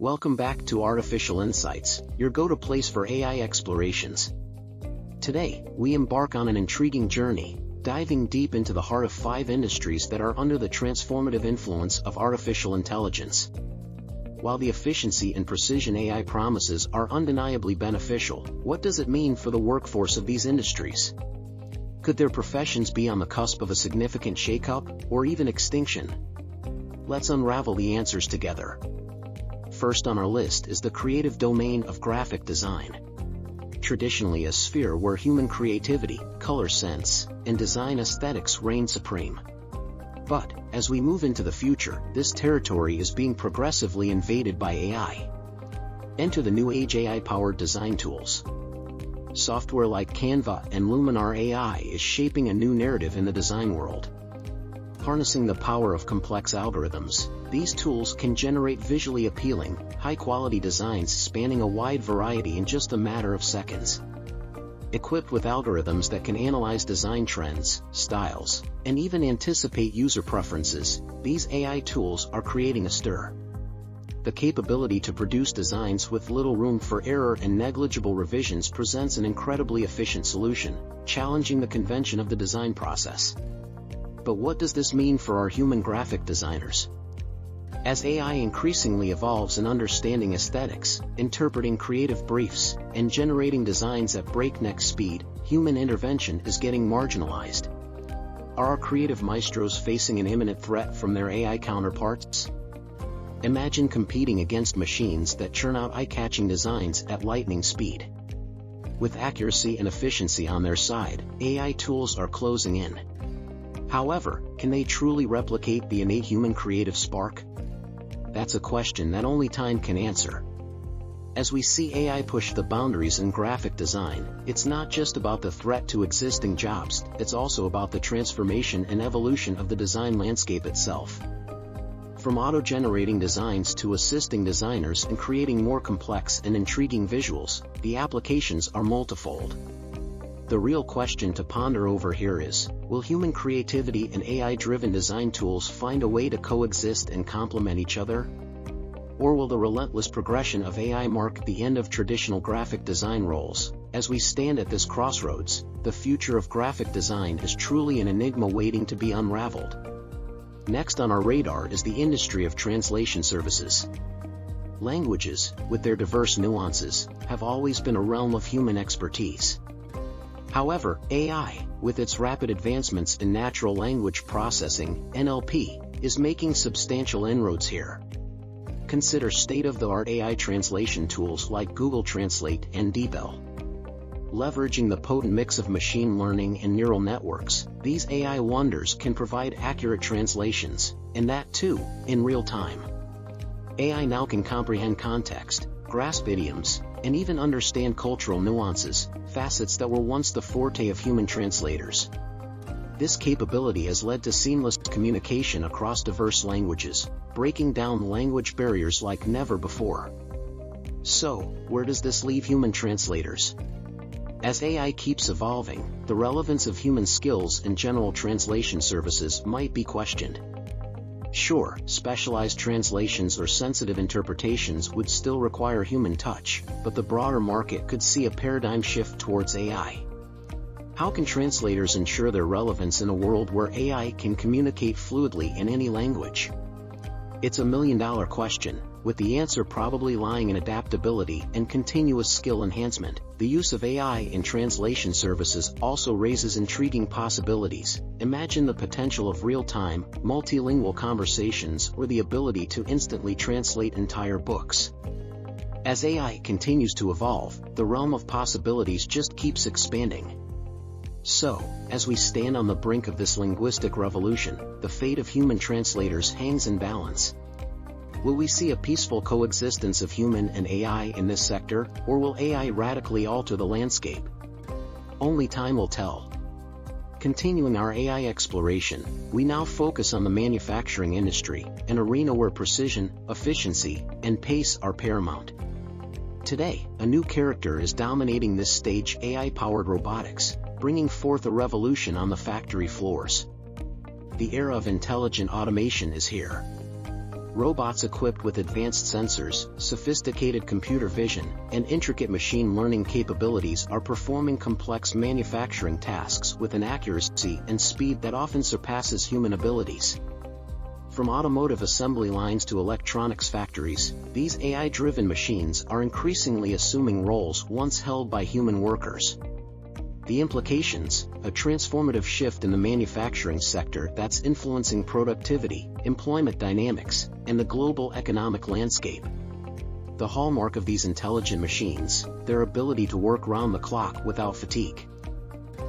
Welcome back to Artificial Insights, your go-to place for AI explorations. Today, we embark on an intriguing journey, diving deep into the heart of 5 industries that are under the transformative influence of artificial intelligence. While the efficiency and precision AI promises are undeniably beneficial, what does it mean for the workforce of these industries? Could their professions be on the cusp of a significant shakeup, or even extinction? Let's unravel the answers together. First on our list is the creative domain of graphic design. Traditionally a sphere where human creativity, color sense, and design aesthetics reign supreme. But, as we move into the future, this territory is being progressively invaded by AI. Enter the new age AI-powered design tools. Software like Canva and Luminar AI is shaping a new narrative in the design world. Harnessing the power of complex algorithms, these tools can generate visually appealing, high-quality designs spanning a wide variety in just a matter of seconds. Equipped with algorithms that can analyze design trends, styles, and even anticipate user preferences, these AI tools are creating a stir. The capability to produce designs with little room for error and negligible revisions presents an incredibly efficient solution, challenging the convention of the design process. But what does this mean for our human graphic designers? As AI increasingly evolves in understanding aesthetics, interpreting creative briefs, and generating designs at breakneck speed, human intervention is getting marginalized. Are our creative maestros facing an imminent threat from their AI counterparts? Imagine competing against machines that churn out eye-catching designs at lightning speed. With accuracy and efficiency on their side, AI tools are closing in. However, can they truly replicate the innate human creative spark? That's a question that only time can answer. As we see AI push the boundaries in graphic design, it's not just about the threat to existing jobs, it's also about the transformation and evolution of the design landscape itself. From auto-generating designs to assisting designers in creating more complex and intriguing visuals, the applications are multifold. The real question to ponder over here is, will human creativity and AI-driven design tools find a way to coexist and complement each other? Or will the relentless progression of AI mark the end of traditional graphic design roles? As we stand at this crossroads, the future of graphic design is truly an enigma waiting to be unraveled. Next on our radar is the industry of translation services. Languages, with their diverse nuances, have always been a realm of human expertise. However, AI, with its rapid advancements in natural language processing, NLP, is making substantial inroads here. Consider state-of-the-art AI translation tools like Google Translate and DeepL. Leveraging the potent mix of machine learning and neural networks, these AI wonders can provide accurate translations, and that too, in real time. AI now can comprehend context, grasp idioms, and even understand cultural nuances, facets that were once the forte of human translators. This capability has led to seamless communication across diverse languages, breaking down language barriers like never before. So, where does this leave human translators? As AI keeps evolving, the relevance of human skills in general translation services might be questioned. Sure, specialized translations or sensitive interpretations would still require human touch, but the broader market could see a paradigm shift towards AI. How can translators ensure their relevance in a world where AI can communicate fluidly in any language? It's a million-dollar question, with the answer probably lying in adaptability and continuous skill enhancement. The use of AI in translation services also raises intriguing possibilities. Imagine the potential of real-time, multilingual conversations or the ability to instantly translate entire books. As AI continues to evolve, the realm of possibilities just keeps expanding. So, as we stand on the brink of this linguistic revolution, the fate of human translators hangs in balance. Will we see a peaceful coexistence of human and AI in this sector, or will AI radically alter the landscape? Only time will tell. Continuing our AI exploration, we now focus on the manufacturing industry, an arena where precision, efficiency, and pace are paramount. Today, a new character is dominating this stage: AI-powered robotics, bringing forth a revolution on the factory floors. The era of intelligent automation is here. Robots equipped with advanced sensors, sophisticated computer vision, and intricate machine learning capabilities are performing complex manufacturing tasks with an accuracy and speed that often surpasses human abilities. From automotive assembly lines to electronics factories, these AI-driven machines are increasingly assuming roles once held by human workers. The implications: a transformative shift in the manufacturing sector that's influencing productivity, employment dynamics, and the global economic landscape. The hallmark of these intelligent machines: their ability to work round the clock without fatigue.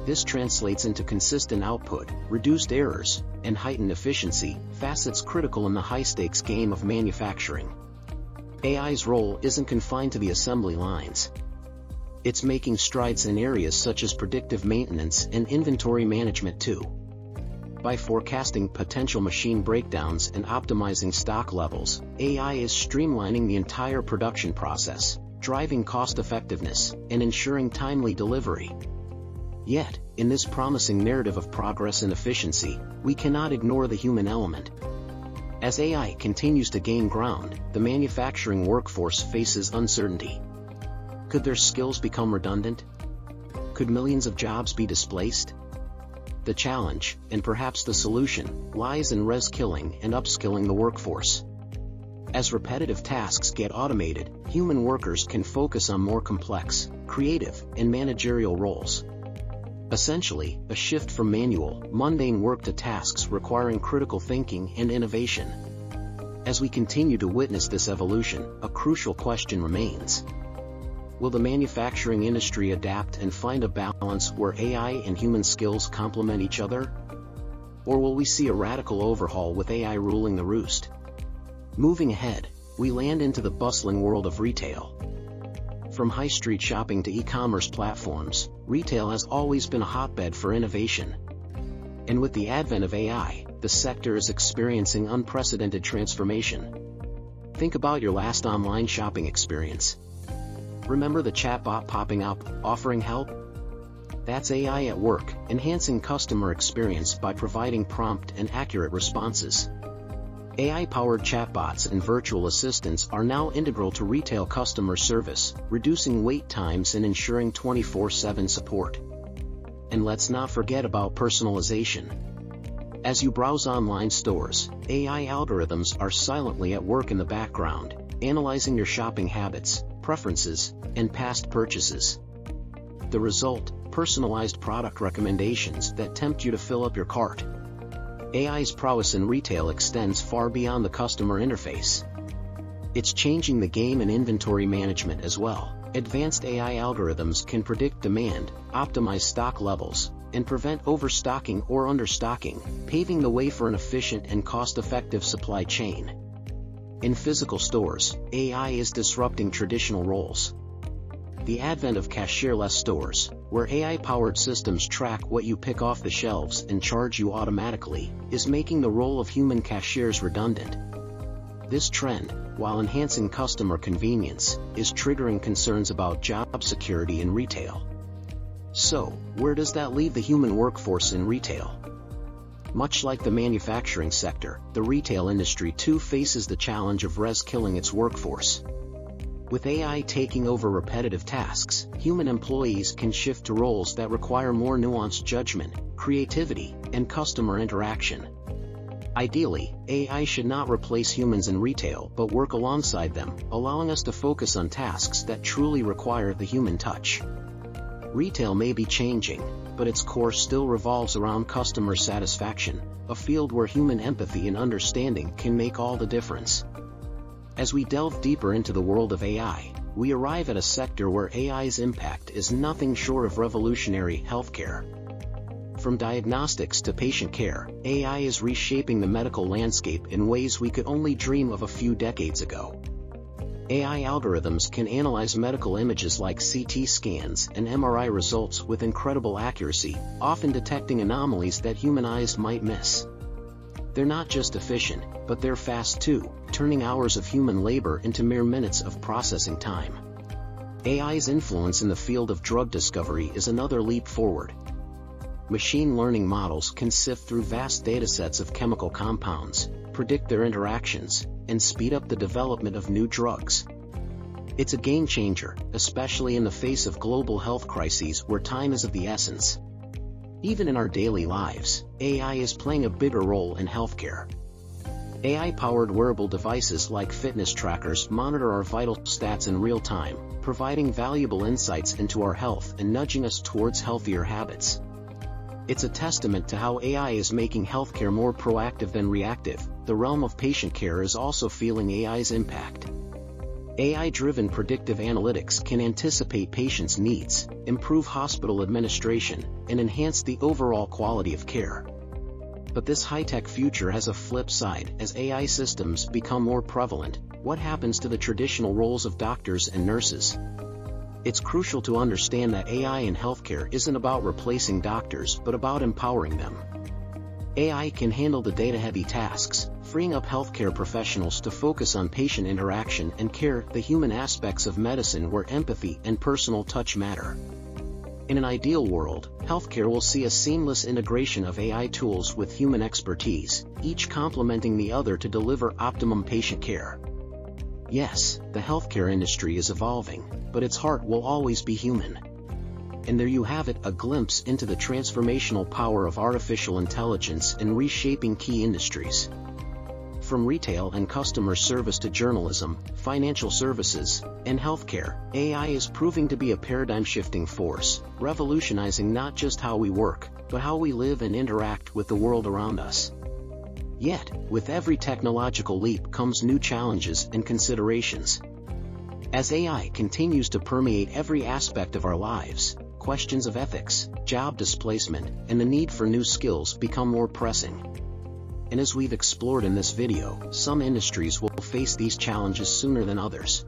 This translates into consistent output, reduced errors, and heightened efficiency, facets critical in the high-stakes game of manufacturing. AI's role isn't confined to the assembly lines. It's making strides in areas such as predictive maintenance and inventory management too. By forecasting potential machine breakdowns and optimizing stock levels, AI is streamlining the entire production process, driving cost effectiveness, and ensuring timely delivery. Yet, in this promising narrative of progress and efficiency, we cannot ignore the human element. As AI continues to gain ground, the manufacturing workforce faces uncertainty. Could their skills become redundant? Could millions of jobs be displaced? The challenge, and perhaps the solution, lies in reskilling and upskilling the workforce. As repetitive tasks get automated, human workers can focus on more complex, creative, and managerial roles. Essentially, a shift from manual, mundane work to tasks requiring critical thinking and innovation. As we continue to witness this evolution, a crucial question remains. Will the manufacturing industry adapt and find a balance where AI and human skills complement each other? Or will we see a radical overhaul with AI ruling the roost? Moving ahead, we land into the bustling world of retail. From high street shopping to e-commerce platforms, retail has always been a hotbed for innovation. And with the advent of AI, the sector is experiencing unprecedented transformation. Think about your last online shopping experience. Remember the chatbot popping up, offering help? That's AI at work, enhancing customer experience by providing prompt and accurate responses. AI-powered chatbots and virtual assistants are now integral to retail customer service, reducing wait times and ensuring 24/7 support. And let's not forget about personalization. As you browse online stores, AI algorithms are silently at work in the background, analyzing your shopping habits, preferences, and past purchases. The result: personalized product recommendations that tempt you to fill up your cart. AI's prowess in retail extends far beyond the customer interface. It's changing the game in inventory management as well. Advanced AI algorithms can predict demand, optimize stock levels, and prevent overstocking or understocking, paving the way for an efficient and cost-effective supply chain. In physical stores, AI is disrupting traditional roles. The advent of cashierless stores, where AI-powered systems track what you pick off the shelves and charge you automatically, is making the role of human cashiers redundant. This trend, while enhancing customer convenience, is triggering concerns about job security in retail. So, where does that leave the human workforce in retail? Much like the manufacturing sector, the retail industry too faces the challenge of reskilling its workforce. With AI taking over repetitive tasks, human employees can shift to roles that require more nuanced judgment, creativity, and customer interaction. Ideally, AI should not replace humans in retail but work alongside them, allowing us to focus on tasks that truly require the human touch. Retail may be changing, but its core still revolves around customer satisfaction, a field where human empathy and understanding can make all the difference. As we delve deeper into the world of AI, we arrive at a sector where AI's impact is nothing short of revolutionary: healthcare. From diagnostics to patient care, AI is reshaping the medical landscape in ways we could only dream of a few decades ago. AI algorithms can analyze medical images like CT scans and MRI results with incredible accuracy, often detecting anomalies that human eyes might miss. They're not just efficient, but they're fast too, turning hours of human labor into mere minutes of processing time. AI's influence in the field of drug discovery is another leap forward. Machine learning models can sift through vast datasets of chemical compounds, predict their interactions, and speed up the development of new drugs. It's a game changer, especially in the face of global health crises where time is of the essence. Even in our daily lives, AI is playing a bigger role in healthcare. AI-powered wearable devices like fitness trackers monitor our vital stats in real time, providing valuable insights into our health and nudging us towards healthier habits. It's a testament to how AI is making healthcare more proactive than reactive. The realm of patient care is also feeling AI's impact. AI-driven predictive analytics can anticipate patients' needs, improve hospital administration, and enhance the overall quality of care. But this high-tech future has a flip side. As AI systems become more prevalent, what happens to the traditional roles of doctors and nurses? It's crucial to understand that AI in healthcare isn't about replacing doctors but about empowering them. AI can handle the data-heavy tasks, freeing up healthcare professionals to focus on patient interaction and care, the human aspects of medicine where empathy and personal touch matter. In an ideal world, healthcare will see a seamless integration of AI tools with human expertise, each complementing the other to deliver optimum patient care. Yes, the healthcare industry is evolving, but its heart will always be human. And there you have it, a glimpse into the transformational power of artificial intelligence in reshaping key industries. From retail and customer service to journalism, financial services, and healthcare, AI is proving to be a paradigm-shifting force, revolutionizing not just how we work, but how we live and interact with the world around us. Yet, with every technological leap comes new challenges and considerations. As AI continues to permeate every aspect of our lives, questions of ethics, job displacement, and the need for new skills become more pressing. And as we've explored in this video, some industries will face these challenges sooner than others.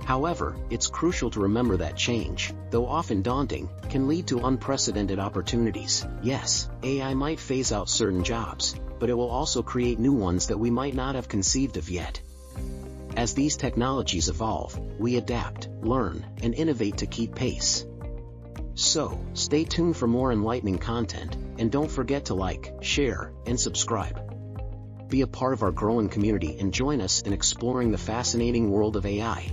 However, it's crucial to remember that change, though often daunting, can lead to unprecedented opportunities. Yes, AI might phase out certain jobs, but it will also create new ones that we might not have conceived of yet. As these technologies evolve, we adapt, learn, and innovate to keep pace. So, stay tuned for more enlightening content, and don't forget to like, share, and subscribe. Be a part of our growing community and join us in exploring the fascinating world of AI.